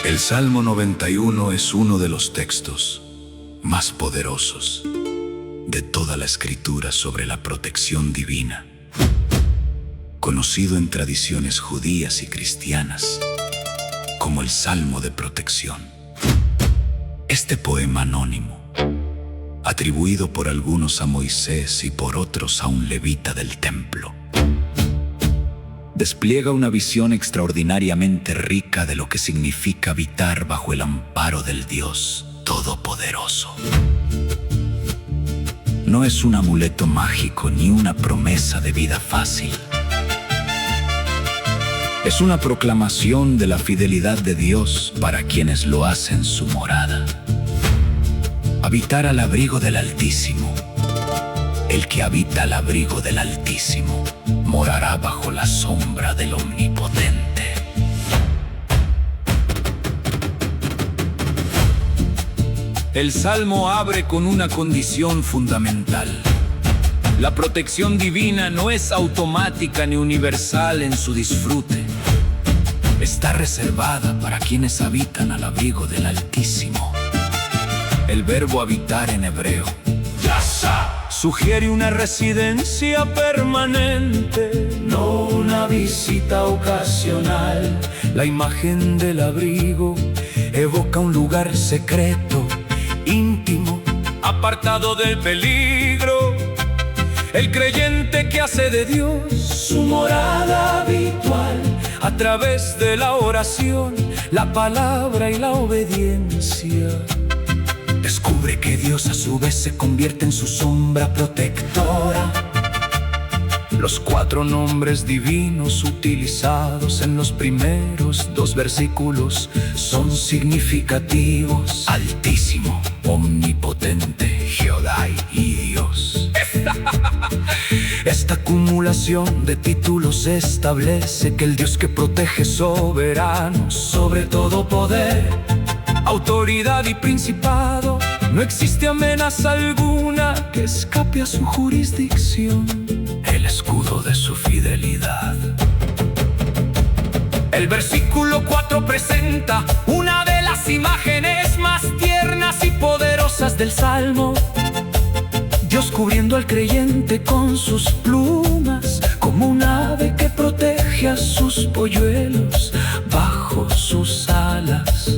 El Salmo 91 es uno de los textos más poderosos de toda la Escritura sobre la protección divina, conocido en tradiciones judías y cristianas como el Salmo de Protección. Este poema anónimo, atribuido por algunos a Moisés y por otros a un levita del templo, despliega una visión extraordinariamente rica de lo que significa habitar bajo el amparo del Dios Todopoderoso. No es un amuleto mágico ni una promesa de vida fácil. Es una proclamación de la fidelidad de Dios para quienes lo hacen su morada. Habitar al abrigo del Altísimo. El que habita al abrigo del Altísimo morará bajo la sombra del Omnipotente. El Salmo abre con una condición fundamental. La protección divina no es automática ni universal en su disfrute. Está reservada para quienes habitan al abrigo del Altísimo. El verbo habitar en hebreo, yasha, sugiere una residencia permanente, no una visita ocasional. La imagen del abrigo evoca un lugar secreto, íntimo, apartado del peligro. El creyente que hace de Dios su morada habitual, a través de la oración, la palabra y la obediencia, descubre que Dios a su vez se convierte en su sombra protectora. Los 4 nombres divinos utilizados en los primeros 2 versículos son significativos: Altísimo, Omnipotente, Jehová y Dios. Esta acumulación de títulos establece que el Dios que protege es soberano sobre todo poder, autoridad y principado. No existe amenaza alguna que escape a su jurisdicción. El escudo de su fidelidad. El versículo 4 presenta una de las imágenes más tiernas y poderosas del Salmo. Dios cubriendo al creyente con sus plumas, como un ave que protege a sus polluelos bajo sus alas.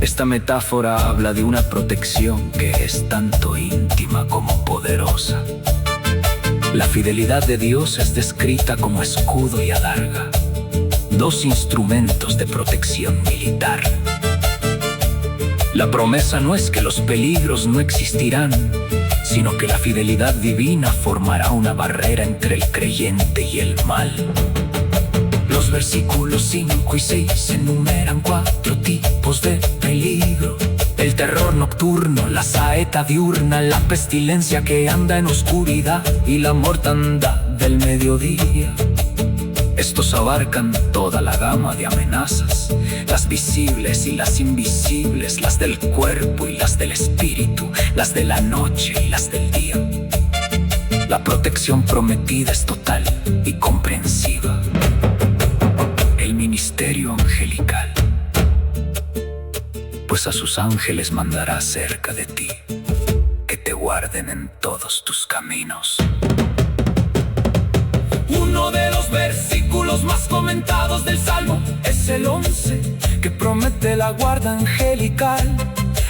Esta metáfora habla de una protección que es tanto íntima como poderosa. La fidelidad de Dios es descrita como escudo y adarga, 2 instrumentos de protección militar. La promesa no es que los peligros no existirán, sino que la fidelidad divina formará una barrera entre el creyente y el mal. Los versículos 5 y 6 enumeran 4 tipos de peligro: el terror nocturno, la saeta diurna, la pestilencia que anda en oscuridad y la mortandad del mediodía. Estos abarcan toda la gama de amenazas, las visibles y las invisibles, las del cuerpo y las del espíritu, las de la noche y las del día. La protección prometida es total y comprensiva. El ministerio angelical, pues a sus ángeles mandará cerca de ti, que te guarden en todos tus caminos. Uno de los versículos más comentados del Salmo es el 11, que promete la guarda angelical.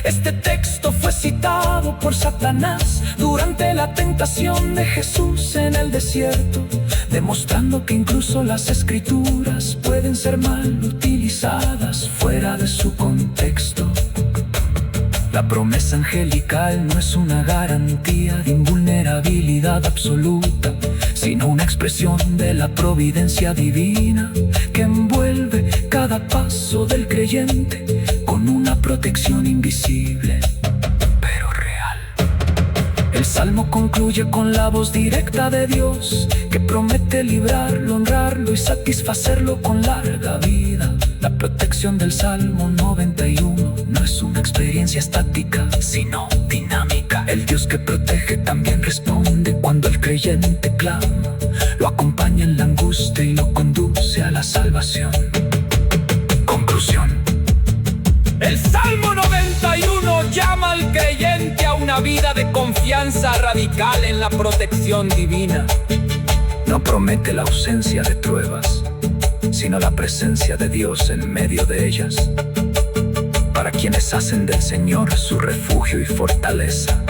Este texto fue citado por Satanás durante la tentación de Jesús en el desierto, demostrando que incluso las escrituras pueden ser mal utilizadas fuera de su contexto. La promesa angelical no es una garantía de invulnerabilidad absoluta, sino una expresión de la providencia divina que envuelve cada paso del creyente con una protección invisible, pero real. El Salmo concluye con la voz directa de Dios, que promete librarlo, honrarlo y satisfacerlo con larga vida. La protección del Salmo 91 no es una experiencia estática, sino dinámica. El Dios que protege también responde cuando el creyente clama, lo acompaña en la angustia y lo conduce a la salvación. Conclusión. Conclusión. El Salmo 91 llama al creyente a una vida de confianza radical en la protección divina. No promete la ausencia de pruebas, sino la presencia de Dios en medio de ellas. Para quienes hacen del Señor su refugio y fortaleza,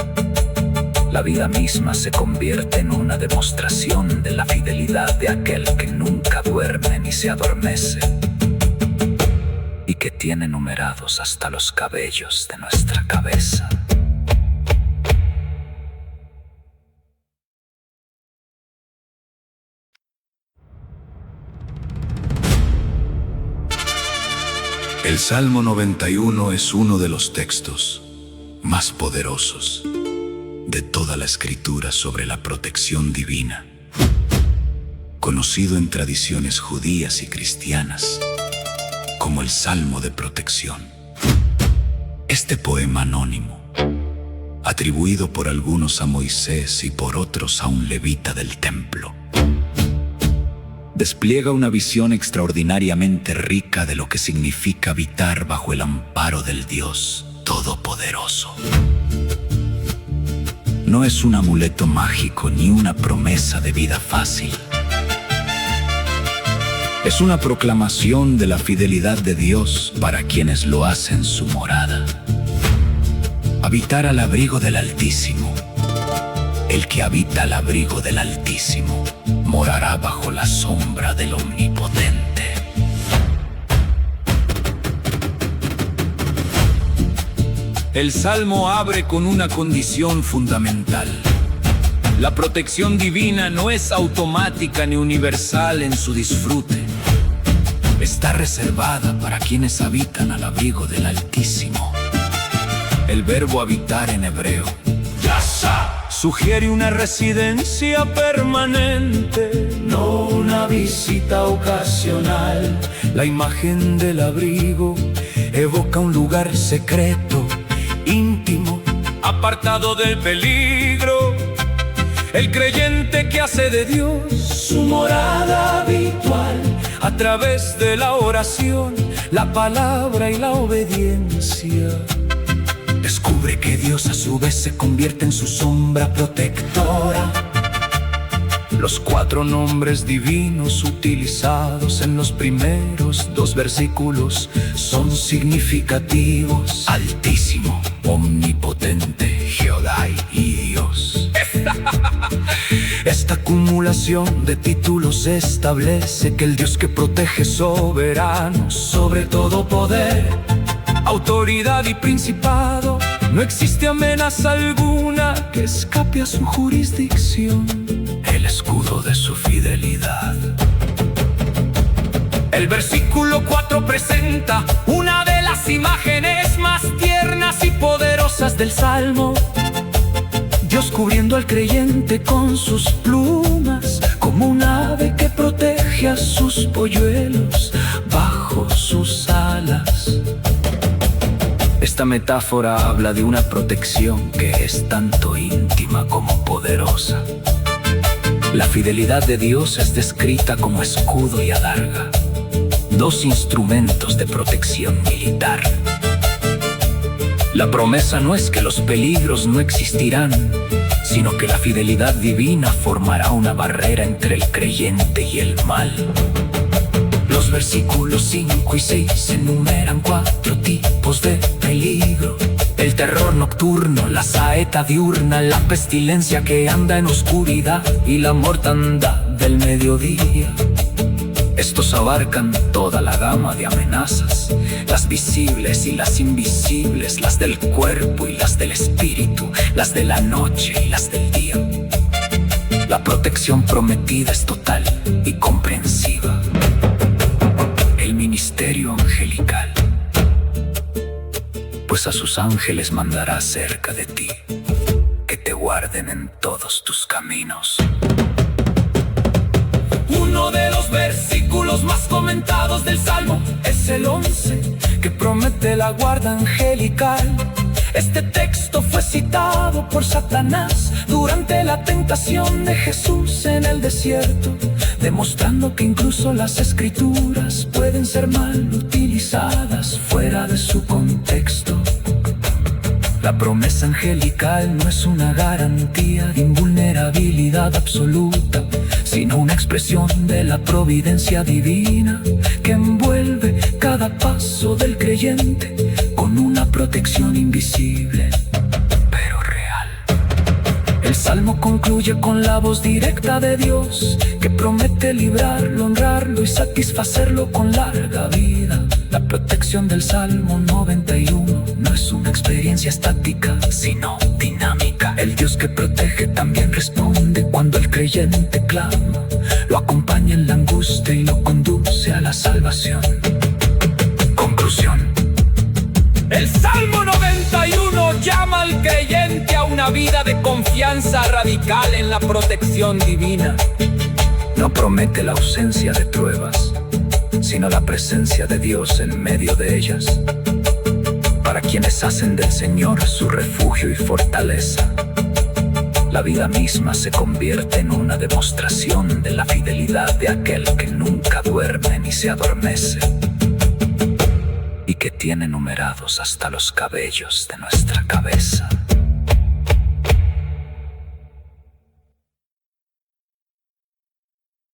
la vida misma se convierte en una demostración de la fidelidad de aquel que nunca duerme ni se adormece, y que tiene numerados hasta los cabellos de nuestra cabeza. El Salmo 91 es uno de los textos más poderosos de toda la Escritura sobre la protección divina, conocido en tradiciones judías y cristianas como el Salmo de Protección. Este poema anónimo, atribuido por algunos a Moisés y por otros a un levita del templo, despliega una visión extraordinariamente rica de lo que significa habitar bajo el amparo del Dios Todopoderoso. No es un amuleto mágico ni una promesa de vida fácil. Es una proclamación de la fidelidad de Dios para quienes lo hacen su morada. Habitar al abrigo del Altísimo. El que habita al abrigo del Altísimo morará bajo la sombra del Omnipotente. El Salmo abre con una condición fundamental. La protección divina no es automática ni universal en su disfrute. Está reservada para quienes habitan al abrigo del Altísimo. El verbo habitar en hebreo, yasha, sugiere una residencia permanente, no una visita ocasional. La imagen del abrigo evoca un lugar secreto, íntimo, apartado del peligro. El creyente que hace de Dios su morada habitual, a través de la oración, la palabra y la obediencia, descubre que Dios a su vez se convierte en su sombra protectora. Los 4 nombres divinos utilizados en los primeros 2 versículos son significativos: Altísimo, Omnipotente, Jehová y Dios. Esta acumulación de títulos establece que el Dios que protege es soberano sobre todo poder, autoridad y principado. No existe amenaza alguna que escape a su jurisdicción. El escudo de su fidelidad. El versículo 4 presenta una de las imágenes más tiernas y poderosas del Salmo. Dios cubriendo al creyente con sus plumas, como un ave que protege a sus polluelos bajo sus alas. Esta metáfora habla de una protección que es tanto íntima como poderosa. La fidelidad de Dios es descrita como escudo y adarga, 2 instrumentos de protección militar. La promesa no es que los peligros no existirán, sino que la fidelidad divina formará una barrera entre el creyente y el mal. Los versículos 5 y 6 enumeran 4 tipos de peligro: el terror nocturno, la saeta diurna, la pestilencia que anda en oscuridad y la mortandad del mediodía. Estos abarcan toda la gama de amenazas, las visibles y las invisibles, las del cuerpo y las del espíritu, las de la noche y las del día. La protección prometida es total y comprensiva. El ministerio angelical, pues a sus ángeles mandará cerca de ti, que te guarden en todos tus caminos. Uno de los versículos más comentados del Salmo es el 11, que promete la guarda angelical. Este texto fue citado por Satanás durante la tentación de Jesús en el desierto, demostrando que incluso las escrituras pueden ser mal utilizadas fuera de su contexto. La promesa angelical no es una garantía de invulnerabilidad absoluta, sino una expresión de la providencia divina que envuelve cada paso del creyente con una protección invisible, pero real. El Salmo concluye con la voz directa de Dios, que promete librarlo, honrarlo y satisfacerlo con larga vida. La protección del Salmo 91 no es una experiencia estática, sino dinámica. El Dios que protege también responde cuando el creyente clama, lo acompaña en la angustia y lo conduce a la salvación. Conclusión. El Salmo 91 llama al creyente a una vida de confianza radical en la protección divina. No promete la ausencia de pruebas, sino la presencia de Dios en medio de ellas. Para quienes hacen del Señor su refugio y fortaleza, la vida misma se convierte en una demostración de la fidelidad de aquel que nunca duerme ni se adormece, y que tiene numerados hasta los cabellos de nuestra cabeza.